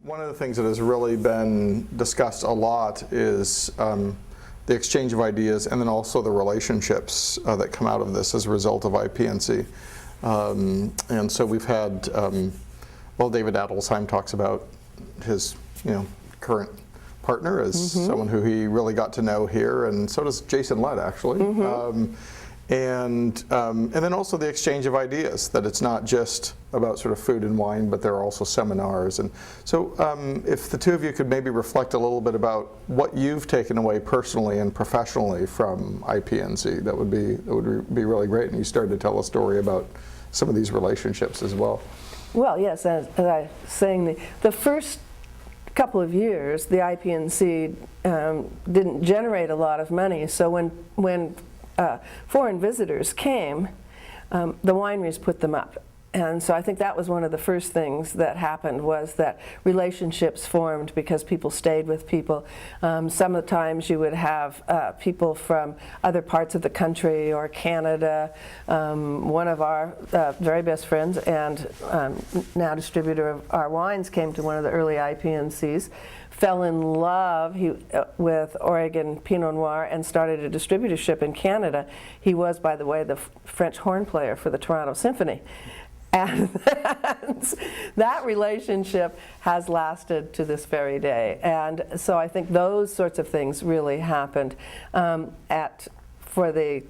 One of the things that has really been discussed a lot is the exchange of ideas and then also the relationships that come out of this as a result of IPNC. And so we've had, well, David Adelsheim talks about his, current partner as someone who he really got to know here, and so does Jason Lett, actually. And then also the exchange of ideas, that it's not just about sort of food and wine, but there are also seminars. And so if the two of you could maybe reflect a little bit about what you've taken away personally and professionally from IPNC, that would be really great. And you started to tell a story about some of these relationships as well. Well, yes, as I was saying, the first couple of years, the IPNC didn't generate a lot of money. So when foreign visitors came, the wineries put them up. And so I think that was one of the first things that happened, was that relationships formed because people stayed with people. Some of the times you would have people from other parts of the country or Canada. One of our very best friends and now distributor of our wines came to one of the early IPNCs, fell in love with Oregon Pinot Noir and started a distributorship in Canada. He was, by the way, the French horn player for the Toronto Symphony. And that relationship has lasted to this very day. And so I think those sorts of things really happened. For the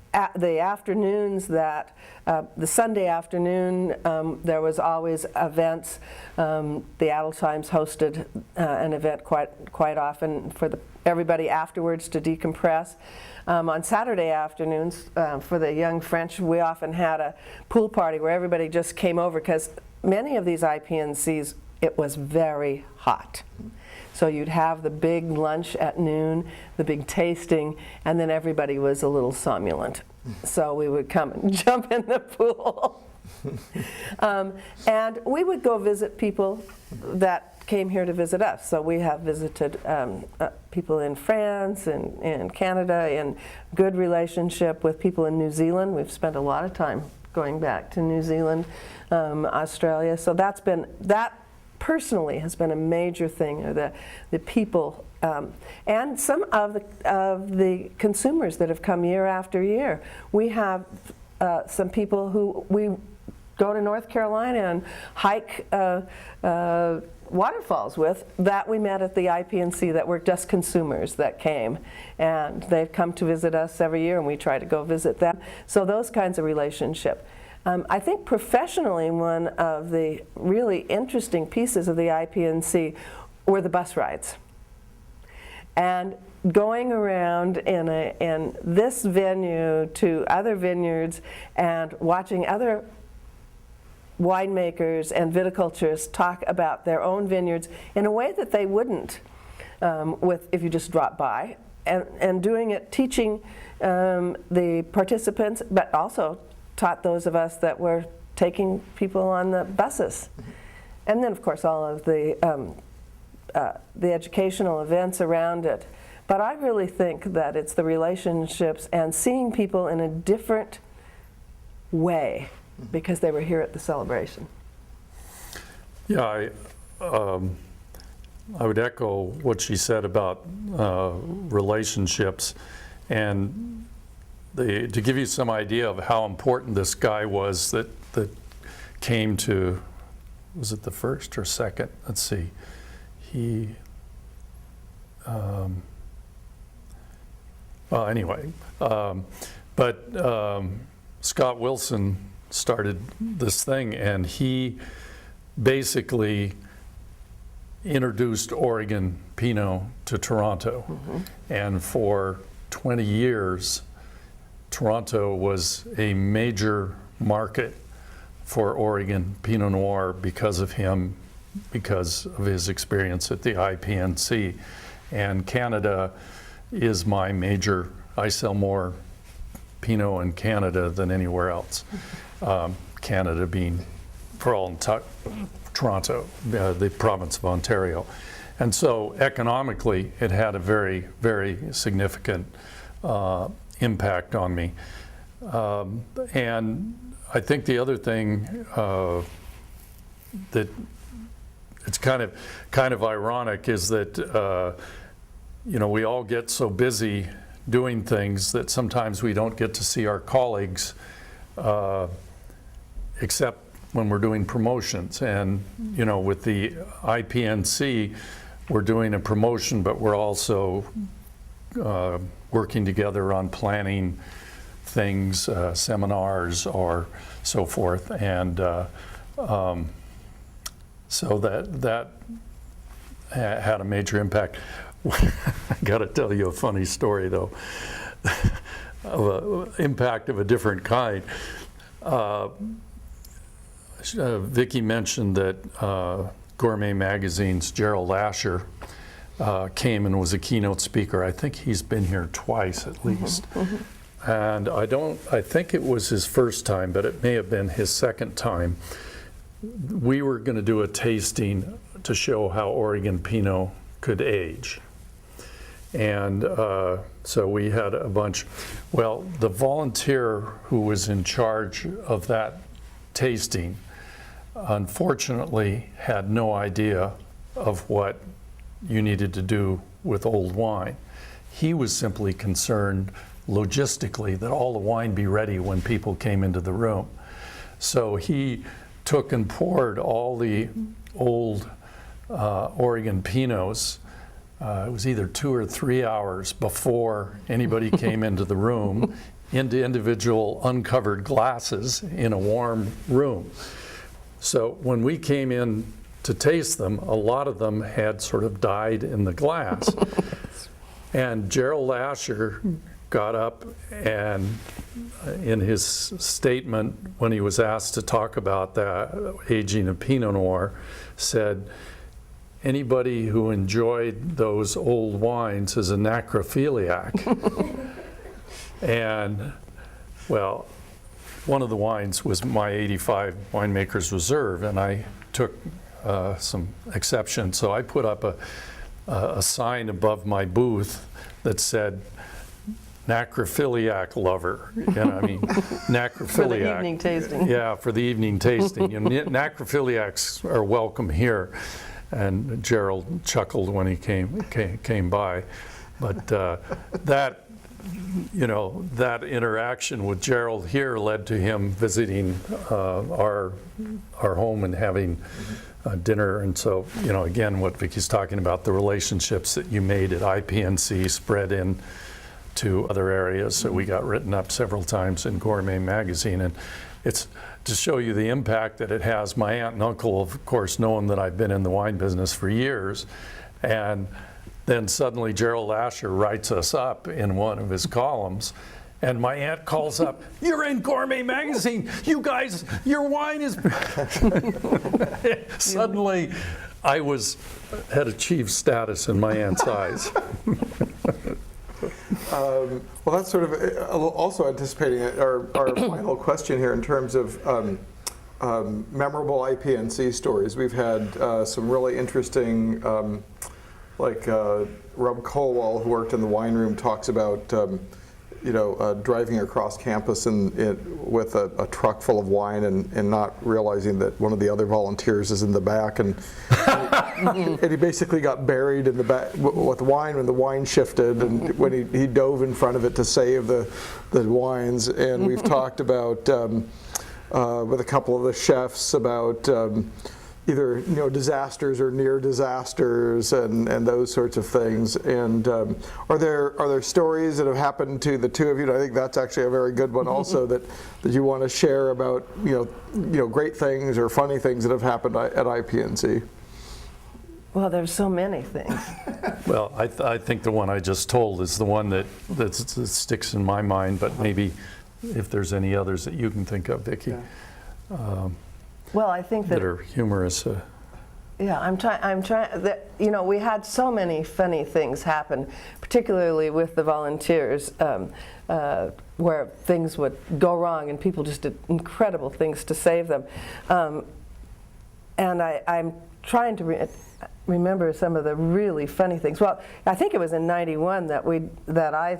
afternoons the Sunday afternoon, there was always events. The Adelsheims hosted an event quite often for everybody afterwards to decompress. On Saturday afternoons, for the young French, we often had a pool party where everybody just came over, because many of these IPNCs, it was very hot. So you'd have the big lunch at noon, the big tasting, and then everybody was a little somnolent. So we would come and jump in the pool. And we would go visit people that came here to visit us. So we have visited people in France and in Canada, in good relationship with people in New Zealand. We've spent a lot of time going back to New Zealand, Australia. So that personally has been a major thing, the people and some of the consumers that have come year after year. We have some people who we go to North Carolina and hike waterfalls with, that we met at the IPNC, that were just consumers that came, and they've come to visit us every year, and we try to go visit them. So those kinds of relationship. I think professionally, one of the really interesting pieces of the IPNC were the bus rides, and going around in this venue to other vineyards and watching other winemakers and viticulturists talk about their own vineyards in a way that they wouldn't if you just drop by, and doing it, teaching the participants, but also taught those of us that were taking people on the buses. And then, of course, all of the educational events around it. But I really think that it's the relationships and seeing people in a different way, because they were here at the celebration. Yeah, I would echo what she said about relationships, and to give you some idea of how important this guy was that came to, was it the first or second? Let's see. Well, anyway, Scott Wilson started this thing, and he basically introduced Oregon Pinot to Toronto. And for 20 years, Toronto was a major market for Oregon Pinot Noir because of him, because of his experience at the IPNC. And Canada is my major, I sell more Pinot in Canada than anywhere else. Canada being, for all Toronto, the province of Ontario. And so economically, it had a very, very significant impact on me. And I think the other thing that it's kind of ironic is that we all get so busy doing things that sometimes we don't get to see our colleagues except when we're doing promotions. And with the IPNC, we're doing a promotion, but we're also working together on planning things, seminars or so forth. And so that had a major impact. I got to tell you a funny story, though, of an impact of a different kind. Vikki mentioned that Gourmet Magazine's Gerald Asher came and was a keynote speaker. I think he's been here twice at least. And I think it was his first time, but it may have been his second time. We were going to do a tasting to show how Oregon Pinot could age. And so we had a bunch. Well, the volunteer who was in charge of that tasting unfortunately had no idea of what you needed to do with old wine. He was simply concerned logistically that all the wine be ready when people came into the room. So he took and poured all the old Oregon Pinots. It was either 2 or 3 hours before anybody came into the room, into individual uncovered glasses in a warm room. So when we came in to taste them, a lot of them had sort of died in the glass. And Gerald Asher got up and in his statement, when he was asked to talk about the aging of Pinot Noir, said, anybody who enjoyed those old wines is a necrophiliac. And, well, one of the wines was my 85 Winemaker's Reserve, and I took some exception. So I put up a sign above my booth that said, necrophiliac lover. I mean, necrophiliac. For the evening tasting. Yeah, for the evening tasting. Necrophiliacs are welcome here. And Gerald chuckled when he came by. But that interaction with Gerald here led to him visiting our home and having dinner. And so, again, what Vikki's talking about, the relationships that you made at IPNC spread in to other areas. So we got written up several times in Gourmet Magazine. And it's to show you the impact that it has. My aunt and uncle, of course, knowing that I've been in the wine business for years. And then suddenly Gerald Asher writes us up in one of his columns. And my aunt calls up, you're in Gourmet Magazine. You guys, your wine is... Suddenly, I had achieved status in my aunt's eyes. Well, that's sort of also anticipating our final question here in terms of memorable IPNC stories. We've had some really interesting, like Rob Colwell, who worked in the wine room, talks about driving across campus with a truck full of wine and not realizing that one of the other volunteers is in the back, and he basically got buried in the back with wine when the wine shifted, and when he dove in front of it to save the wines. And we've talked about with a couple of the chefs about either disasters or near disasters and those sorts of things. And are there stories that have happened to the two of you? I think that's actually a very good one also that you want to share about great things or funny things that have happened at IPNC. Well, there's so many things. Well, I think the one I just told is the one that sticks in my mind, but maybe if there's any others that you can think of, Vikki. Yeah. Well, I think that are humorous. Yeah, I'm trying. We had so many funny things happen, particularly with the volunteers, where things would go wrong and people just did incredible things to save them. And I'm trying to remember some of the really funny things. Well, I think it was in '91 that I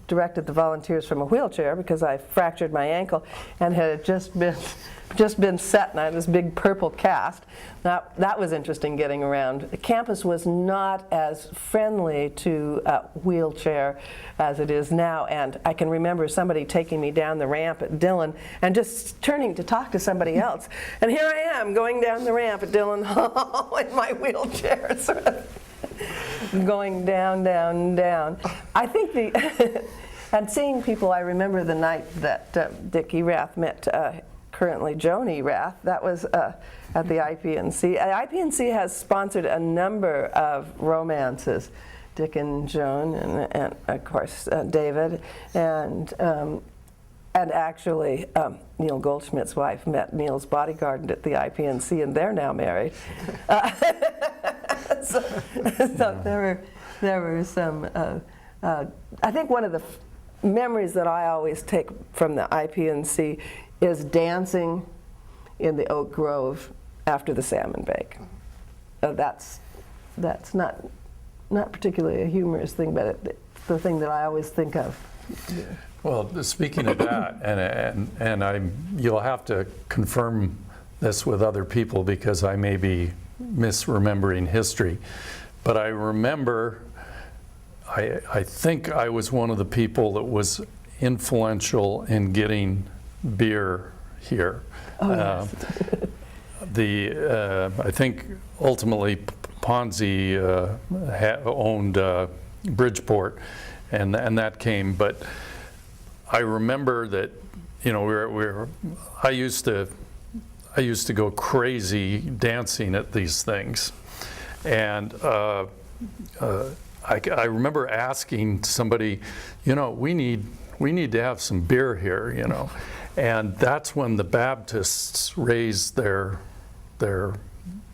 directed the volunteers from a wheelchair because I fractured my ankle and had just been just been set, and I had this big purple cast. That was interesting getting around. The campus was not as friendly to wheelchair as it is now, and I can remember somebody taking me down the ramp at Dillon and just turning to talk to somebody else. And here I am going down the ramp at Dillon Hall in my wheelchair, sort of going down, down, down. I think and seeing people, I remember the night that Dick Erath met currently Joni Erath. That was at the IPNC. IPNC has sponsored a number of romances, Dick and Joan, and of course David, and actually Neil Goldschmidt's wife met Neil's bodyguard at the IPNC, and they're now married. So there were some. I think one of the memories that I always take from the IPNC is dancing in the Oak Grove after the salmon bake. That's not particularly a humorous thing, but it's the thing that I always think of. Well, speaking of that, and you'll have to confirm this with other people because I may be misremembering history, but I remember, I think I was one of the people that was influential in getting beer here. Oh, yes. I think ultimately Ponzi owned Bridgeport, and that came. But I remember that, you know, I used to go crazy dancing at these things, and I remember asking somebody, you know, we need to have some beer here, you know. And that's when the Baptists raised the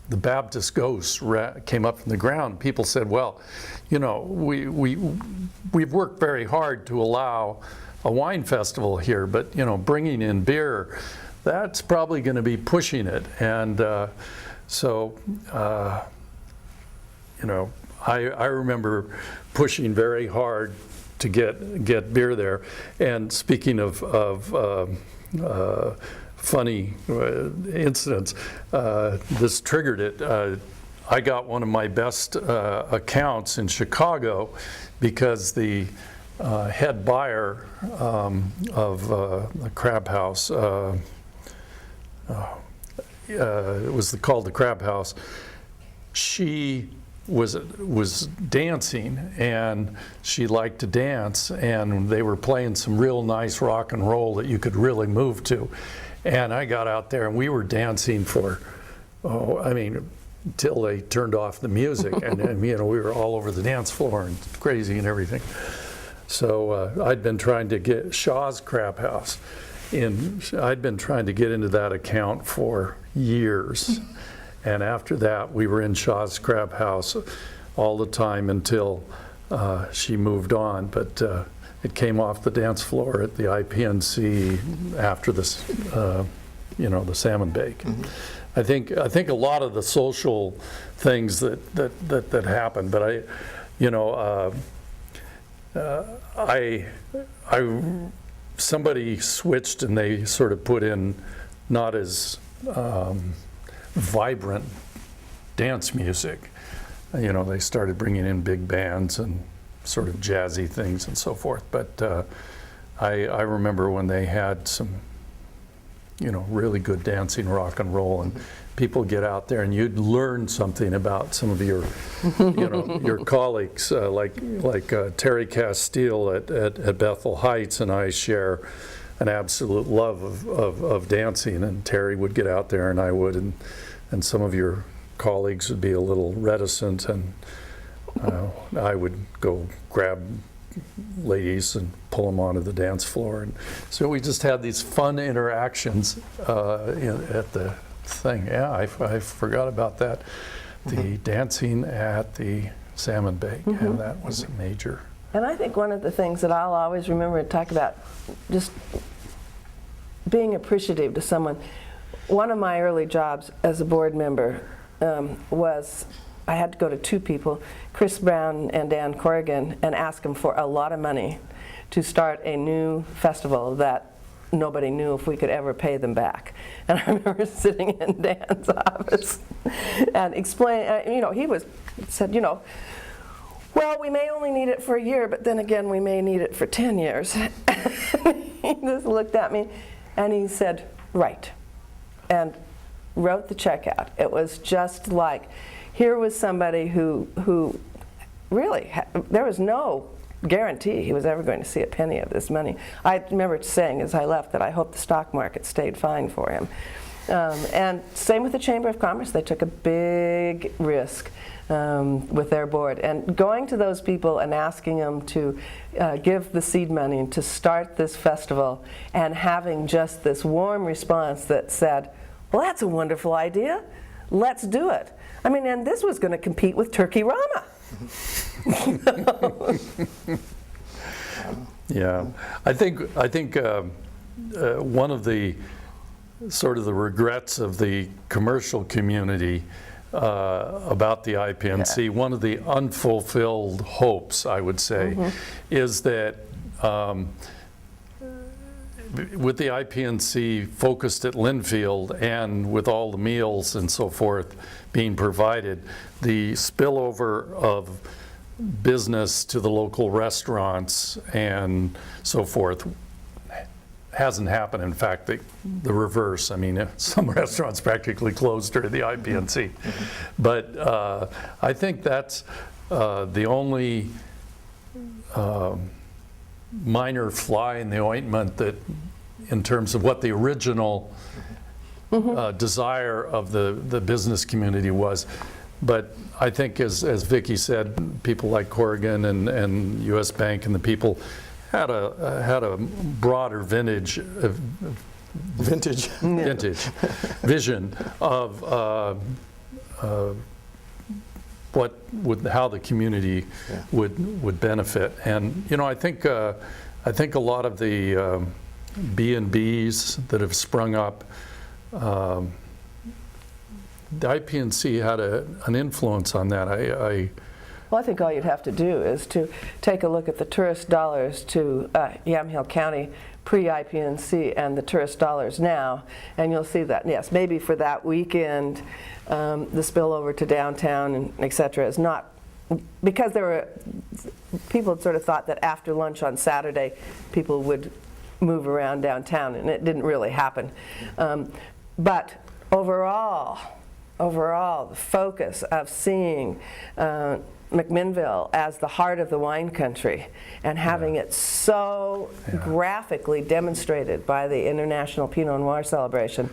Baptist ghosts came up from the ground. People said, well, you know, we've worked very hard to allow a wine festival here, but, you know, bringing in beer, that's probably going to be pushing it. And you know, I remember pushing very hard to get beer there. And speaking of funny incidents, this triggered it. I got one of my best accounts in Chicago because the head buyer of the Crab House, it was called the Crab House, she was dancing, and she liked to dance, and they were playing some real nice rock and roll that you could really move to. And I got out there and we were dancing for, till they turned off the music, and you know, we were all over the dance floor and crazy and everything. So I'd been trying to get Shaw's Crab House I'd been trying to get into that account for years. And after that, we were in Shaw's Crab House all the time until she moved on. But it came off the dance floor at the IPNC after this, you know, the salmon bake. Mm-hmm. I think a lot of the social things that happened. But somebody switched and they sort of put in not as vibrant dance music. You know, they started bringing in big bands and sort of jazzy things and so forth. But I remember when they had some, you know, really good dancing rock and roll, and people get out there and you'd learn something about some of your, you know, your colleagues, like Terry Castile at Bethel Heights, and I share an absolute love of dancing, and Terry would get out there and I would, and some of your colleagues would be a little reticent, and I would go grab ladies and pull them onto the dance floor. And so we just had these fun interactions at the thing. Yeah, I forgot about that. The dancing at the salmon bake, yeah, that was major. And I think one of the things that I'll always remember and talk about, just being appreciative to someone. One of my early jobs as a board member was, I had to go to two people, Chris Brown and Dan Corrigan, and ask them for a lot of money to start a new festival that nobody knew if we could ever pay them back. And I remember sitting in Dan's office and explaining, said, well, we may only need it for a year, but then again, we may need it for 10 years. He just looked at me and he said, right, and wrote the check out. It was just like, here was somebody who really, there was no guarantee he was ever going to see a penny of this money. I remember saying as I left that I hope the stock market stayed fine for him. And same with the Chamber of Commerce. They took a big risk with their board. And going to those people and asking them to give the seed money to start this festival, and having just this warm response that said, well, that's a wonderful idea. Let's do it. I mean, and this was going to compete with Turkey Rama. Yeah, I think one of the sort of the regrets of the commercial community about the IPNC, one of the unfulfilled hopes, I would say, is that with the IPNC focused at Linfield and with all the meals and so forth being provided, the spillover of business to the local restaurants and so forth hasn't happened. In fact, the reverse. I mean, some restaurants practically closed during the IPNC. But I think that's the only minor fly in the ointment that, in terms of what the original desire of the business community was. But I think, as Vikki said, people like Corrigan and U.S. Bank and the people had a broader vintage vision of how the community would benefit. And I think a lot of the B&Bs that have sprung up, the IPNC had an influence on that. Well, I think all you'd have to do is to take a look at the tourist dollars to Yamhill County pre-IPNC and the tourist dollars now, and you'll see that, yes, maybe for that weekend, the spillover to downtown and et cetera is not, because there were, people had sort of thought that after lunch on Saturday, people would move around downtown, and it didn't really happen. But overall, the focus of seeing McMinnville as the heart of the wine country and having it so graphically demonstrated by the International Pinot Noir celebration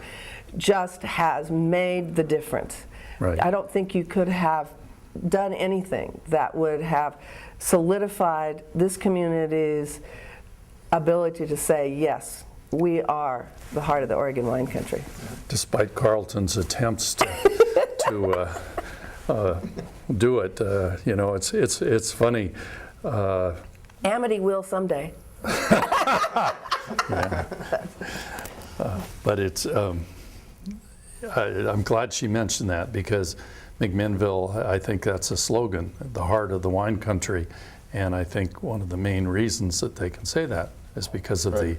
just has made the difference. Right. I don't think you could have done anything that would have solidified this community's ability to say, yes, we are the heart of the Oregon wine country. Despite Carlton's attempts to do it, it's funny. Amity will someday. But it's, I'm glad she mentioned that, because McMinnville, I think that's a slogan, the heart of the wine country. And I think one of the main reasons that they can say that is because of the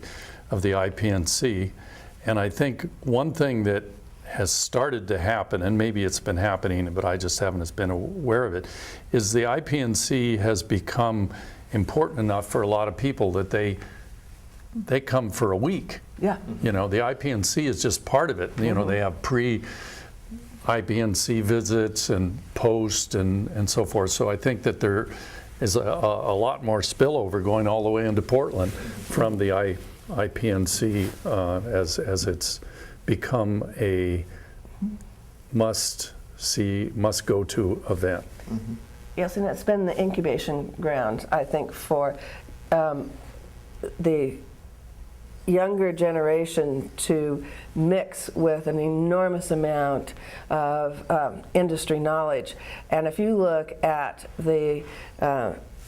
IPNC. And I think one thing that has started to happen, and maybe it's been happening, but I just haven't been aware of it, is the IPNC has become important enough for a lot of people that they come for a week. Yeah. The IPNC is just part of it. They have pre-IPNC visits and post and so forth. So I think that there is a lot more spillover going all the way into Portland from the IPNC as it's become a must-see, must-go-to event. Mm-hmm. Yes, and it's been the incubation ground, I think, for the younger generation to mix with an enormous amount of industry knowledge. And if you look at the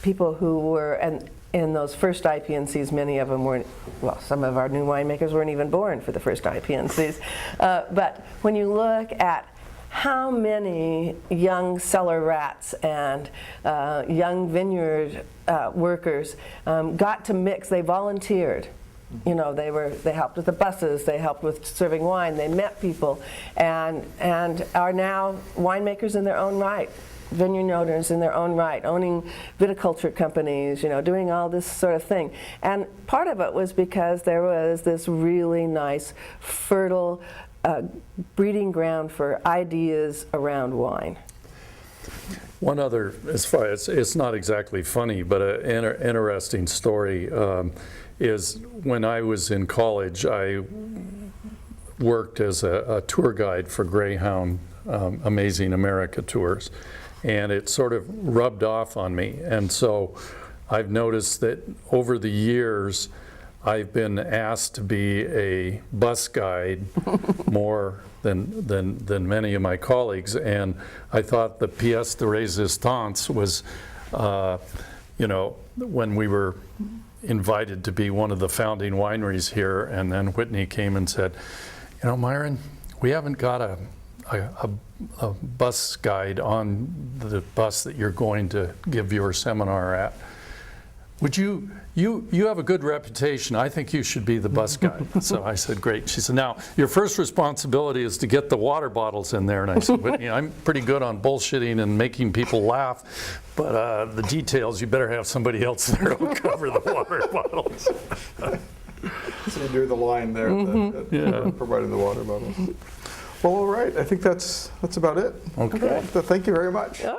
people who were, and in those first IPNCs, many of them weren't, well, some of our new winemakers weren't even born for the first IPNCs. But when you look at how many young cellar rats and young vineyard workers got to mix, they volunteered You know, they helped with the buses, they helped with serving wine, they met people, and are now winemakers in their own right, vineyard owners in their own right, owning viticulture companies, you know, doing all this sort of thing. And part of it was because there was this really nice, fertile breeding ground for ideas around wine. One other, as far as, it's not exactly funny, but an interesting story is when I was in college, I worked as a tour guide for Greyhound Amazing America tours, and it sort of rubbed off on me. And so I've noticed that over the years, I've been asked to be a bus guide more than many of my colleagues, and I thought the pièce de résistance was, you know, when we were invited to be one of the founding wineries here, and then Whitney came and said, you know, Myron, we haven't got a bus guide on the bus that you're going to give your seminar at. Would you have a good reputation. I think you should be the bus guide. So I said, great. She said, now, your first responsibility is to get the water bottles in there. And I said, Whitney, I'm pretty good on bullshitting and making people laugh, but the details, you better have somebody else there to cover the water bottles. So you do the line there, providing the water bottles. Well, all right. I think that's about it. Okay. Thank you very much. Yeah.